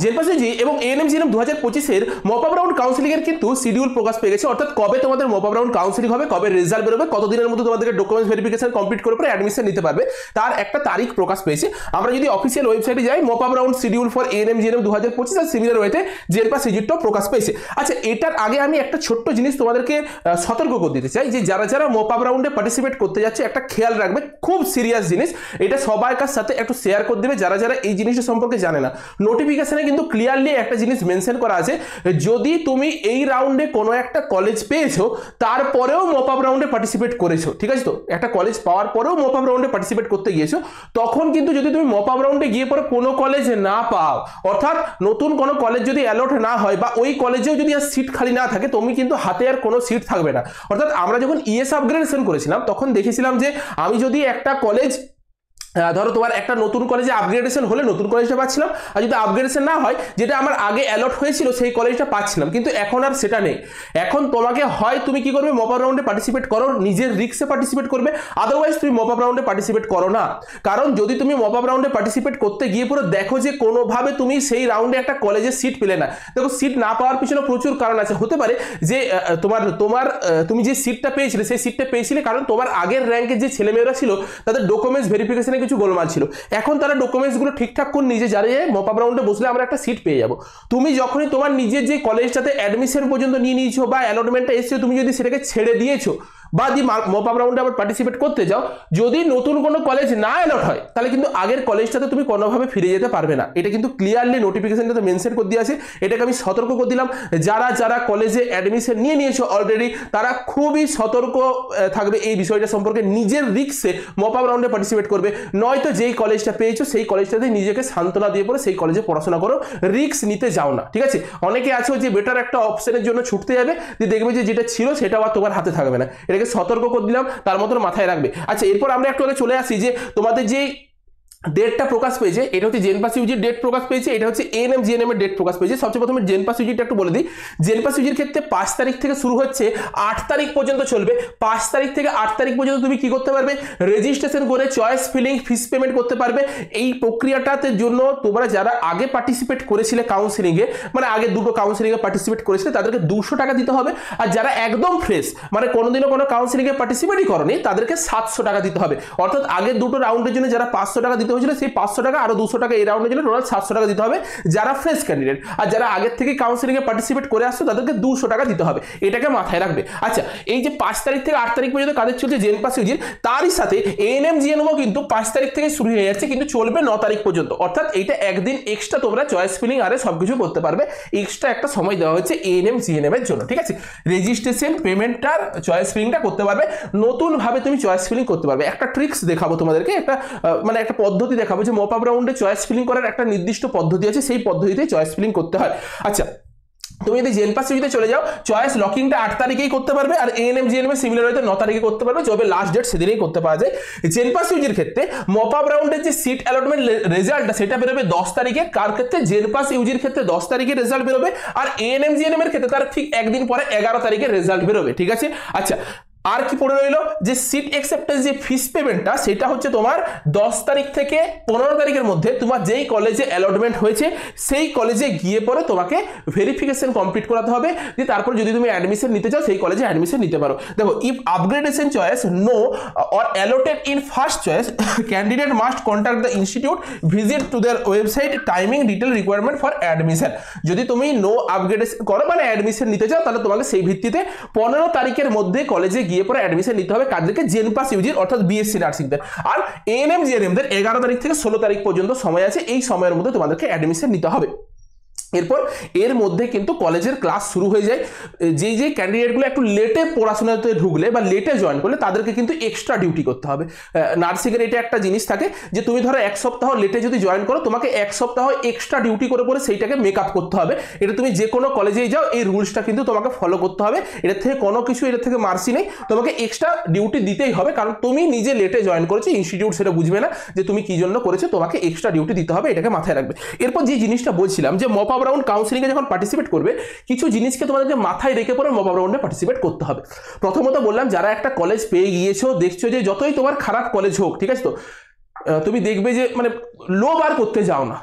জেনপাসিউজি এবং এএনএম-জিএনএম 2025-এর mop up round counselling এর কিন্তু শিডিউল প্রকাশ পেয়ে গেছে, অর্থাৎ কবে তোমাদের মপ আপ রাউন্ড কাউন্সিলিং হবে, কবে রেজাল্ট বেরোবে, কতদিনের মধ্যে তোমাদেরকে ডকুমেন্টস ভেরিফিকেশন কমপ্লিট করে পরে অ্যাডমিশন নিতে পারবে, তার একটা তারিখ প্রকাশ পেয়েছে। আমরা যদি অফিসিয়াল ওয়েবসাইটে যাই, mop up round schedule for ANM GNM 2025 আর সিমিলার ওয়েতে জেনপাসিউজিটাও প্রকাশ পেয়েছে। আচ্ছা, এটার আগে আমি একটা ছোট্ট জিনিস তোমাদেরকে সতর্ক করে দিতে চাই যে যারা যারা মপ আপ রাউন্ডে পার্টিসিপেট করতে যাচ্ছে একটা খেয়াল রাখবে, খুব সিরিয়াস জিনিস, এটা সবার কাছ সাথে একটু শেয়ার করে দিবে যারা যারা এই জিনিসটা সম্পর্কে জানে না। নোটিফিকেশনে কিন্তু ক্লিয়ারলি একটা জিনিস মেনশন করা আছে, যদি তুমি এই রাউন্ডে কোনো একটা কলেজ পেয়েছো তারপরেও মপ আপ রাউন্ডে পার্টিসিপেট করেছো, ঠিক আছে, তো একটা কলেজ পাওয়ার পরেও মপ আপ রাউন্ডে পার্টিসিপেট করতে গিয়েছো, তখন কিন্তু যদি তুমি মপ আপ রাউন্ডে গিয়ে পরে কোনো কলেজ না পাও, অর্থাৎ নতুন কোনো কলেজ যদি অ্যালট না হয় বা ওই কলেজেও যদি আর সিট খালি না থাকে, তুমি কিন্তু হাতে আর কোনো সিট থাকবে না। অর্থাৎ আমরা যখন ইএস আপগ্রেডেশন করেছিলাম তখন দেখেছিলাম যে আমি যদি একটা কলেজ ধরো তোমার একটা নতুন কলেজে আপগ্রেডেশন হলে নতুন কলেজটা পাচ্ছিলাম, আর যদি আপগ্রেডেশন না হয় যেটা আমার আগে অ্যালট হয়েছিল সেই কলেজটা পাচ্ছিলাম, কিন্তু এখন আর সেটা নেই। এখন তোমাকে হয় তুমি কি করবে, মপ আপ রাউন্ডে পার্টিসিপেট করো, নিজের রিস্কে পার্টিসিপেট করবে, আদারওয়াইজ তুমি মপ আপ রাউন্ডে পার্টিসিপেট করো না। কারণ যদি তুমি মপ আপ রাউন্ডে পার্টিসিপেট করতে গিয়ে পুরো দেখো যে কোনোভাবে তুমি সেই রাউন্ডে একটা কলেজে সিট পেলে না, দেখো সিট না পাওয়ার পিছনে প্রচুর কারণ আছে। হতে পারে যে তুমি যে সিটটা পেয়েছিলে সেই সিটটা পেয়েছিলে কারণ তোমার আগের র্যাঙ্কের যে ছেলেমেয়েরা ছিল তাদের ডকুমেন্টস ভেরিফিকেশনে কিছু গোলমাল ছিল, এখন তারা ডকুমেন্টসগুলো ঠিকঠাক করে নিজে জানিয়ে মপ আপ রাউন্ডে বসলে আমরা একটা সিট পেয়ে যাব। তুমি যখনই তোমার নিজের যে কলেজটাতে অ্যাডমিশন পর্যন্ত নিয়ে নিয়েছো বা অ্যালটমেন্টটা এসেছো, তুমি যদি সেটাকে ছেড়ে দিয়েছো বা যদি মপ আপ রাউন্ডে আবার পার্টিসিপেট করতে যাও, যদি নতুন কোনো কলেজ না অ্যালট হয় তাহলে কিন্তু আগের কলেজটাতে তুমি কোনোভাবে ফিরে যেতে পারবে না। এটা কিন্তু ক্লিয়ারলি নোটিফিকেশনটাতে মেনশন করে দিয়ে আছে, এটাকে আমি সতর্ক করে দিলাম। যারা যারা কলেজে অ্যাডমিশন নিয়ে নিয়েছো অলরেডি তারা খুবই সতর্ক থাকবে এই বিষয়টা সম্পর্কে, নিজের রিস্কে মপ আপ রাউন্ডে পার্টিসিপেট করবে, নয়তো যেই কলেজটা পেয়েছো সেই কলেজটাতে নিজেকে সান্ত্বনা দিয়ে পরে সেই কলেজে পড়াশোনা করো, রিস্ক নিতে যাও না, ঠিক আছে। অনেকে আছো যে বেটার একটা অপশনের জন্য ছুটতে যাবে, যে দেখবে যে যেটা ছিল সেটা আর তোমার হাতে থাকবে না, এটাকে সতর্ক করে দিলাম, তার মতো মাথায় রাখবে। আচ্ছা, এরপর আমরা একটু আগে চলে আসি যে তোমাদের যে ডেটটা প্রকাশ পেয়েছে, এটা হচ্ছে জেনপাসিউজির ডেট প্রকাশ পেয়েছে, এটা হচ্ছে এএনএম-জিএনএম এর ডেট প্রকাশ পেয়েছে। সবচেয়ে প্রথমে জেনপাসিউজিটা একটু বলে দিই। জেনপাসিউজির ক্ষেত্রে 5 তারিখ থেকে শুরু হচ্ছে, 8 তারিখ পর্যন্ত চলবে। 5 তারিখ থেকে 8 তারিখ পর্যন্ত তুমি কি করতে পারবে, রেজিস্ট্রেশন করে চয়েস ফিলিং ফিস পেমেন্ট করতে পারবে। এই প্রক্রিয়াটাতে জন্য তোমরা যারা আগে পার্টিসিপেট করেছিলে কাউন্সিলিংয়ে, মানে আগে দুটো কাউন্সিলিংয়ে পার্টিসিপেট করেছিলে, তাদেরকে 200 টাকা দিতে হবে। আর যারা একদম ফ্রেশ, মানে কোনোদিনও কোনো কাউন্সিলিংয়ে পার্টিসিপেটই করনি, তাদেরকে 700 টাকা দিতে হবে। অর্থাৎ আগের দুটো রাউন্ডের জন্য যারা 500 টাকা দিতে হয়েছিল, সেই 500 টাকা আরো 200 টাকা এই রাউন্ডের জন্য টোটাল 700 টাকা দিতে হবে যারা ফ্রেশ ক্যান্ডিডেট। আর যারা আগের থেকে কাউন্সিলিং এ পার্টিসিপেট করে আসছো তাদেরকে 200 টাকা দিতে হবে, এটাকে মাথায় রাখবে। আচ্ছা, এই যে 5 তারিখ থেকে 8 তারিখ পর্যন্ত কাদের চলছে জেনপাসিউজির, তারই সাথে এএনএম-জিএনএমও কিন্তু 5 তারিখ থেকে শুরু হয়ে যাচ্ছে, কিন্তু চলবে 9 তারিখ পর্যন্ত। অর্থাৎ এইটা একদিন এক্সট্রা তোমরা চয়েস ফিলিং আরে সবকিছু করতে পারবে, এক্সট্রা একটা সময় দেওয়া হচ্ছে এএনএম-জিএনএম এর জন্য, ঠিক আছে। রেজিস্ট্রেশন পেমেন্টটার চয়েস ফিলিংটা করতে পারবে, নতুন ভাবে তুমি চয়েস ফিলিং করতে পারবে। একটা ট্রিক্স দেখাবো তোমাদেরকে, একটা মানে একটা পদ্ধতি দেখাবো যে মপ আপ রাউন্ডে চয়েস ফিলিং করার একটা নির্দিষ্ট পদ্ধতি আছে, সেই পদ্ধতিতে চয়েস ফিলিং করতে হয়। আচ্ছা, তুমি যদি জেনপাসিউজিতে চলে যাও, চয়েস লকিংটা 8 তারিখেই করতে পারবে, আর এএনএম-জিএনএম সিমিলার ওয়েতে 9 তারিখে করতে পারবে, যবে লাস্ট ডেট সেদিনই করতে পারা যায়। জেনপাসিউজির ক্ষেত্রে মপ আপ রাউন্ডের যে সিট অ্যালটমেন্ট রেজাল্টটা সেটা বেরোবে 10 তারিখে, কার ক্ষেত্রে জেনপাসিউজির ক্ষেত্রে 10 তারিখে রেজাল্ট বেরোবে, আর এএনএম-জিএনএম এর ক্ষেত্রে তার ঠিক একদিন পরে 11 তারিখে রেজাল্ট বেরোবে, ঠিক আছে। আচ্ছা, আর কি পড়ে রইল যে সিট অ্যাকসেপ্টেন্স যে ফিস পেমেন্টটা, সেটা হচ্ছে তোমার 10 তারিখ থেকে 15 তারিখের মধ্যে তোমার যেই কলেজে অ্যালটমেন্ট হয়েছে সেই কলেজে গিয়ে পরে তোমাকে ভেরিফিকেশন কমপ্লিট করাতে হবে, যে তারপর যদি তুমি অ্যাডমিশন নিতে চাও সেই কলেজে অ্যাডমিশন নিতে পারো। দেখো, if upgradation choice no or allotted in first choice, candidate must contact the institute, visit to their website, timing detail requirement for admission. যদি তুমি নো আপগ্রেডেশন করো মানে অ্যাডমিশন নিতে চাও, তাহলে তোমাকে সেই ভিত্তিতে 15 তারিখের মধ্যে কলেজে গিয়ে পরে অ্যাডমিশন নিতে হবে, কাদেরকে জেনপাসিউজির অর্থাৎ বিএসসি নার্সিংদের। আর এএনএম-জিএনএমদের 11 তারিখ থেকে 16 তারিখ পর্যন্ত সময় আছে, এই সময়ের মধ্যে তোমাদেরকে অ্যাডমিশন নিতে হবে। এরপর এর মধ্যে কিন্তু কলেজের ক্লাস শুরু হয়ে যায়। যে ক্যান্ডিডেটগুলো একটু লেটে পড়াশোনাতে ঢুকলে বা লেটে জয়েন করলে তাদেরকে কিন্তু এক্সট্রা ডিউটি করতে হবে। নার্সিংয়ের এটা একটা জিনিস থাকে যে তুমি ধরো 1 সপ্তাহ লেটে যদি জয়েন করো, তোমাকে 1 সপ্তাহ এক্সট্রা ডিউটি করে পরে সেইটাকে মেক আপ করতে হবে। এটা তুমি যে কোনো কলেজেই যাও এই রুলসটা কিন্তু তোমাকে ফলো করতে হবে, এটার থেকে কোনো কিছু এটার থেকে মার্সি নেই, তোমাকে এক্সট্রা ডিউটি দিতেই হবে, কারণ তুমি নিজে লেটে জয়েন করেছো, ইনস্টিটিউট সেটা বুঝবে না যে তুমি কি জন্য করেছো, তোমাকে এক্সট্রা ডিউটি দিতে হবে, এটাকে মাথায় রাখবে। এরপর যে জিনিসটা বলছিলাম যে মপ আপ রাউন্ড কাউন্সিলিং এ যখন পার্টিসিপেট করবে, কিছু জিনিসকে তোমাদেরকে মাথায় রেখে পরে মপ আপ রাউন্ডে পার্টিসিপেট করতে হবে। প্রথমত বললাম, যারা একটা কলেজ পেয়ে গিয়েছো, দেখছো যে যতই তোমার খারাপ কলেজ হোক, ঠিক আছে, তো তুমি দেখবে যে মানে লো বার করতে যাও না,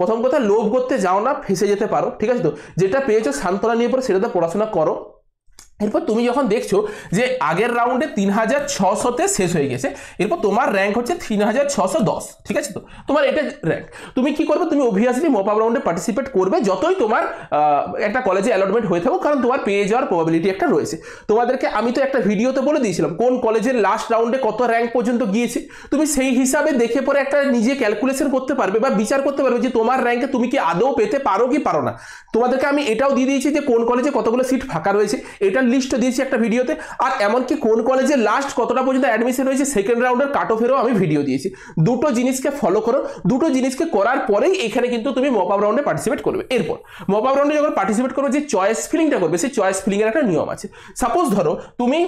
প্রথম কথা লোভ করতে যাও না, ফেসে যেতে পারো, ঠিক আছে? তো যেটা পেয়েছো সান্ত্বনা নিয়ে পরে সেটাতে পড়াশোনা করো। এরপর তুমি যখন দেখছো যে আগের রাউন্ডে 3600-তে শেষ হয়ে গেছে, এরপর তোমার র্যাঙ্ক হচ্ছে 3610, ঠিক আছে? তো তোমার এটা র্যাঙ্ক, তুমি কি করবে? তুমি অবভিয়াসলি মপ আপ রাউন্ডে পার্টিসিপেট করবে যতই তোমার একটা কলেজে অ্যালটমেন্ট হয়ে থাকুক, কারণ তোমার পেয়ে যাওয়ার প্রবাবিলিটি একটা রয়েছে। তোমাদেরকে আমি তো একটা ভিডিওতে বলে দিয়েছিলাম কোন কলেজের লাস্ট রাউন্ডে কত র্যাঙ্ক পর্যন্ত গিয়েছে। তুমি সেই হিসাবে দেখে পরে একটা নিজে ক্যালকুলেশন করতে পারবে বা বিচার করতে পারবে যে তোমার র্যাঙ্কে তুমি কি আদৌ পেতে পারো কি পারো না। তোমাদেরকে আমি এটাও দিয়ে দিয়েছি যে কোন কলেজে কতগুলো সিট ফাঁকা রয়েছে, এটার লিস্টও দিয়েছি একটা ভিডিওতে। আর এমনকি কোন কলেজে লাস্ট কতটা পর্যন্ত অ্যাডমিশন হয়েছে, সেকেন্ড রাউন্ডের কাট অফেরও আমি ভিডিও দিয়েছি। দুটো জিনিসকে ফলো করো, দুটো জিনিসকে করার পরেই এখানে কিন্তু তুমি মপ আপ রাউন্ডে পার্টিসিপেট করবে। এরপর মপ আপ রাউন্ডে যখন পার্টিসিপেট করবে, যে চয়েস ফিলিংটা করবে, সেই চয়েস ফিলিং এর একটা নিয়ম আছে। সাপোজ ধরো তুমি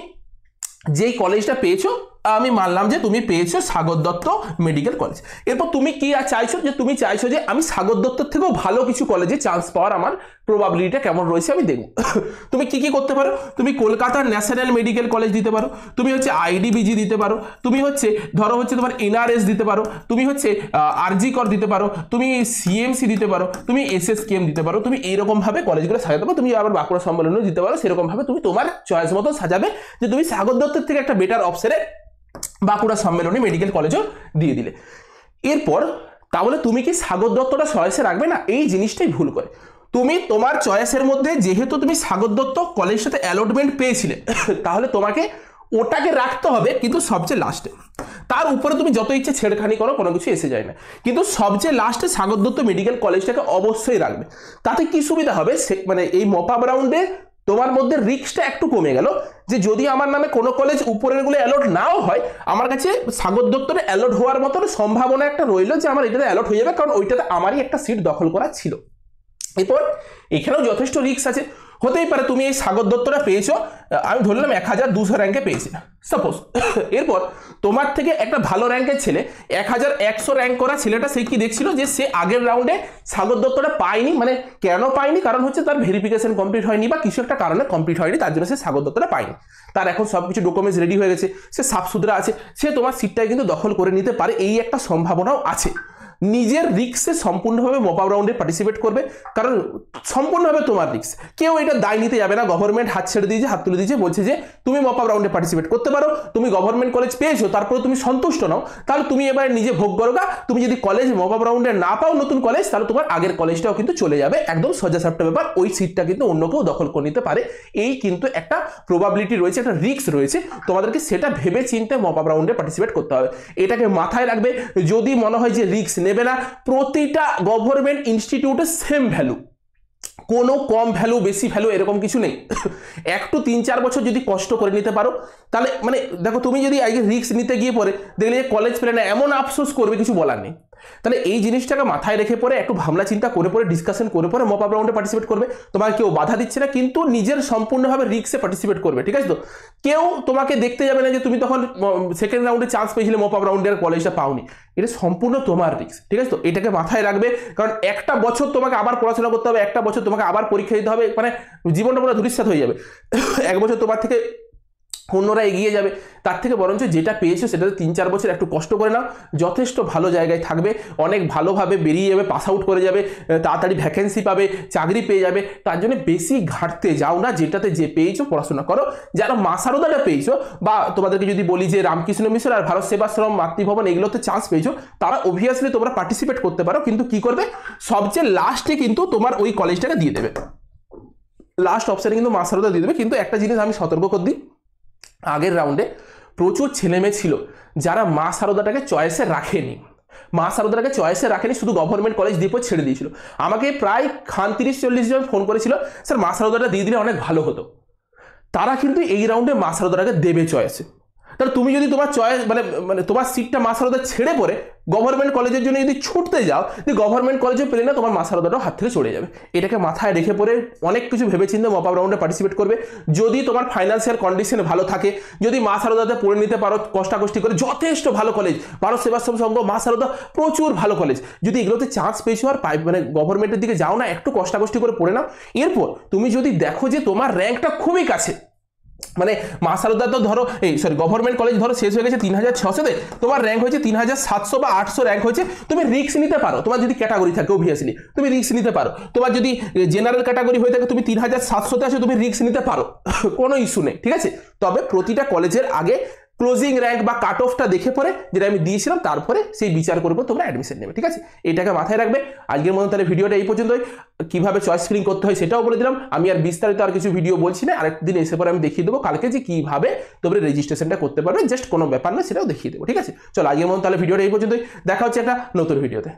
যেই কলেজটা পেয়েছো, আমি মানলাম যে তুমি পেয়েছো সাগর দত্ত মেডিকেল কলেজ। এরপর তুমি কি চাইছো? যে তুমি চাইছো যে আমি সাগর দত্তর থেকেও ভালো কিছু কলেজে চান্স পাওয়ার আমার প্রবাবিলিটিটা কেমন রয়েছে আমি দেখব। তুমি কি কি করতে পারো? তুমি কলকাতার ন্যাশনাল মেডিকেল কলেজ দিতে পারো, তুমি হচ্ছে আইডিবিজি দিতে পারো, তুমি হচ্ছে ধরো হচ্ছে তোমার এনআরএস দিতে পারো, তুমি হচ্ছে আরজি কর দিতে পারো, তুমি সিএমসি দিতে পারো, তুমি এসএসকেএম দিতে পারো। তুমি এইরকম ভাবে কলেজগুলো সাজাতে পারো। তুমি আবার বাঁকুড়া সম্মেলনও দিতে পারো। সেরকম ভাবে তুমি তোমার চয়েস মতো সাজাবে যে তুমি সাগর দত্তের থেকে একটা বেটার অপশনে বাঁকুড়া সম্মেলনী মেডিকেল কলেজও দিয়ে দিলে। এরপর তাহলে তুমি কি সাগর দত্তটা চয়েসে রাখবে না? এই জিনিসটাই ভুল করে। তুমি তোমার চয়েসের মধ্যে যেহেতু তুমি সাগর দত্ত কলেজের সাথে অ্যালটমেন্ট পেয়েছিলে, তাহলে তোমাকে ওটাকে রাখতে হবে, কিন্তু সবচেয়ে লাস্টে। তার উপরে তুমি যত ইচ্ছে ছেড়খানি করো, কোনো কিছু এসে যায় না, কিন্তু সবচেয়ে লাস্টে সাগর দত্ত মেডিকেল কলেজটাকে অবশ্যই রাখবে। তাতে কি সুবিধা হবে? মানে এই মপ আপ রাউন্ডে তোমার মধ্যে রিস্কটা একটু কমে গেল, যে যদি আমার নামে কোনো কলেজ উপরের গুলো অ্যালট নাও হয়, আমার কাছে সাগর দত্তরে অ্যালট হওয়ার মতন সম্ভাবনা একটা রইল যে আমার এটাতে অ্যালট হয়ে যাবে, কারণ ওইটাতে আমারই একটা সিট দখল করা ছিল। এরপর এখানেও যথেষ্ট রিস্ক আছে। হতেই পারে তুমি এই সাগর দত্তটা পেয়েছো, আমি ধরলাম 1200 র্যাঙ্কে পেয়েছি সাপোজ। এরপর তোমার থেকে একটা ভালো র্যাঙ্কের ছেলে, 1100 র্যাঙ্ক করা ছেলেটা, সে কি দেখছিল যে সে আগের রাউন্ডে সাগর দত্তটা পায়নি। মানে কেন পায়নি? কারণ হচ্ছে তার ভেরিফিকেশন কমপ্লিট হয়নি বা কিছু একটা কারণে কমপ্লিট হয়নি, তার জন্য সে সাগর দত্তটা পায়নি। তার এখন সবকিছু ডকুমেন্টস রেডি হয়ে গেছে, সে সাফ সুতরা আছে, সে তোমার সিটটাই কিন্তু দখল করে নিতে পারে। এই একটা সম্ভাবনাও আছে। নিজের রিক্সে সম্পূর্ণভাবে মপ আপ রাউন্ডে পার্টিসিপেট করবে, কারণ সম্পূর্ণভাবে তোমার রিক্স। কেউ এটা দায় নিতে যাবে না। গভর্নমেন্ট হাত ছেড়ে দিয়েছে, হাত তুলে দিয়েছে, বলছে যে তুমি মপ আপ রাউন্ডে পার্টিসিপেট করতে পারো। তুমি গভর্নমেন্ট কলেজ পেয়েছো, তারপরে তুমি সন্তুষ্ট নাও, তাহলে তুমি এবার নিজে ভোগ করো। তুমি যদি কলেজ মপ আপ রাউন্ডে না পাও, নতুন কলেজ, তাহলে তোমার আগের কলেজটাও কিন্তু চলে যাবে। একদম সোজা সাপটা ব্যাপার। ওই সিটটা কিন্তু অন্য কেউ দখল করে নিতে পারে। এই কিন্তু একটা প্রবাবিলিটি রয়েছে, একটা রিস্ক রয়েছে। তোমাদেরকে সেটা ভেবে চিন্তে মপ আপ রাউন্ডে পার্টিসিপেট করতে হবে। এটাকে মাথায় রাখবে। যদি মনে হয় যে রিস্ক নেবে না, প্রতিটা গভর্নমেন্ট ইনস্টিটিউটের সেম ভ্যালু, কোনো কম ভ্যালু বেশি ভ্যালু এরকম কিছু নেই। একটু 3-4 বছর যদি কষ্ট করে নিতে পারো, তাহলে মানে দেখো, তুমি যদি আগে রিস্ক নিতে গিয়ে পরে দেখলে যে কলেজ পেলে না, এমন আফসোস করবে, কিছু বলার নেই। তাহলে এই জিনিসটাকে মাথায় রেখে পরে একটু ভাবনা চিন্তা করে পরে ডিসকাশন করে পরে মপ আপ রাউন্ডে পার্টিসিপেট করবে। তোমাকে কেউ বাধা দিচ্ছে না, কিন্তু নিজের সম্পূর্ণভাবে রিস্কে পার্টিসিপেট করবে, ঠিক আছে? তো কেউ তোমাকে দেখতে যাবে না যে তুমি তখন সেকেন্ড রাউন্ডে চান্স পেয়েছিলে, মপ আপ রাউন্ডের কলেজটা পাওনি। এটা সম্পূর্ণ তোমার রিস্ক, ঠিক আছে? তো এটাকে মাথায় রাখবে, কারণ একটা বছর তোমাকে আবার পড়াশোনা করতে হবে, একটা বছর তোমাকে আবার পরীক্ষা দিতে হবে, মানে জীবনটা পুরো ধূলিসাৎ হয়ে যাবে। এক বছর তোমার থেকে অন্যরা এগিয়ে যাবে, তার থেকে বরঞ্চ যেটা পেয়েছো সেটাতে 3-4 বছর একটু কষ্ট করে নাও, যথেষ্ট ভালো জায়গায় থাকবে, অনেক ভালোভাবে বেরিয়ে যাবে, পাস আউট করে যাবে, তাড়াতাড়ি ভ্যাকেন্সি পাবে, চাকরি পেয়ে যাবে। তার জন্য বেশি ঘাটতে যাও না, যেটাতে যে পেয়েছো পড়াশোনা করো। যারা মা সারদাটা পেয়েছো, বা তোমাদেরকে যদি বলি যে রামকৃষ্ণ মিশন আর ভারত সেবাশ্রম, মাতৃভবন, এগুলোতে চান্স পেয়েছো, তারা অবভিয়াসলি তোমরা পার্টিসিপেট করতে পারো, কিন্তু কি করবে? সবচেয়ে লাস্টে কিন্তু তোমার ওই কলেজটাকে দিয়ে দেবে, লাস্ট অপশানে কিন্তু মা সারদা দিয়ে দেবে। কিন্তু একটা জিনিস আমি সতর্ক করে দিই, আগের রাউন্ডে প্রচুর ছেলেমেয়ে ছিল যারা মা সারদাটাকে চয়েসে রাখেনি। মা সারদাটাকে চয়েসে রাখেনি, শুধু গভর্নমেন্ট কলেজ দিয়ে ছেড়ে দিয়েছিল। আমাকে প্রায় 30-40 জন ফোন করেছিল, স্যার মা সারদাটা দিয়ে দিলে অনেক ভালো হতো। তারা কিন্তু এই রাউন্ডে মা সারদাটাকে দেবে চয়েসে। তাহলে তুমি যদি তোমার চয়েস মানে তোমার সিটটা মা সারদা ছেড়ে পড়ে গভর্নমেন্ট কলেজের জন্য যদি ছুটতে যাও, যে গভর্নমেন্ট কলেজে পেলে না, তোমার মা সারদাটাও হাত থেকে চলে যাবে। এটাকে মাথায় রেখে পড়ে অনেক কিছু ভেবেচিন্তে মপ আপ রাউন্ডে পার্টিসিপেট করবে। যদি তোমার ফাইন্যান্সিয়াল কন্ডিশন ভালো থাকে, যদি মা সারদাতে পড়ে নিতে পারো কষ্টাকষ্টি করে, যথেষ্ট ভালো কলেজ, ভারত সেবাশ্রম সংঘ, মা সারদা, প্রচুর ভালো কলেজ, যদি এগুলোতে চান্স পেয়েছো আর মানে গভর্নমেন্টের দিকে যাও না, একটু কষ্টাকষ্টি করে পড়ে নাও। এরপর তুমি যদি দেখো যে তোমার র্যাঙ্কটা খুবই কাছে, মানে মা সারদা তো ধরো এই গভর্নমেন্ট কলেজ ধরো শেষ হয়ে গেছে 3600-তে, তোমার র্যাঙ্ক হয়েছে 3700 বা 800 র্যাঙ্ক হয়েছে, তুমি রিস্ক নিতে পারো। তোমার যদি ক্যাটাগরি থাকে অবভিয়াসলি তুমি রিস্ক নিতে পারো। তোমার যদি জেনারেল ক্যাটাগরি হয়ে থাকে তুমি 3700-তে আসে, তুমি রিস্ক নিতে পারো, কোনো ইস্যু নেই, ঠিক আছে। তবে প্রতিটা কলেজের আগে ক্লোজিং র্যাঙ্ক বা কাট অফটা দেখে পরে, যেটা আমি দিয়েছিলাম, তারপরে সেই বিচার করবো তোমরা অ্যাডমিশন নেবে, ঠিক আছে। এটাকে মাথায় রাখবে। আজকের মতো তাহলে ভিডিওটা এই পর্যন্তই। কিভাবে চয়েস ফিলিং করতে হয় সেটাও বলে দিলাম। আমি আর বিস্তারিত আর কিছু ভিডিও বলছি না, আরেকদিন এসে পরে আমি দেখিয়ে দেবো কালকে যে কিভাবে তোমরা রেজিস্ট্রেশনটা করতে পারবে, জাস্ট কোনো ব্যাপার না, সেটাও দেখিয়ে দেবো, ঠিক আছে। চলো আজকের মতো তাহলে ভিডিওটা এই পর্যন্তই, দেখা হচ্ছে একটা নতুন ভিডিওতে।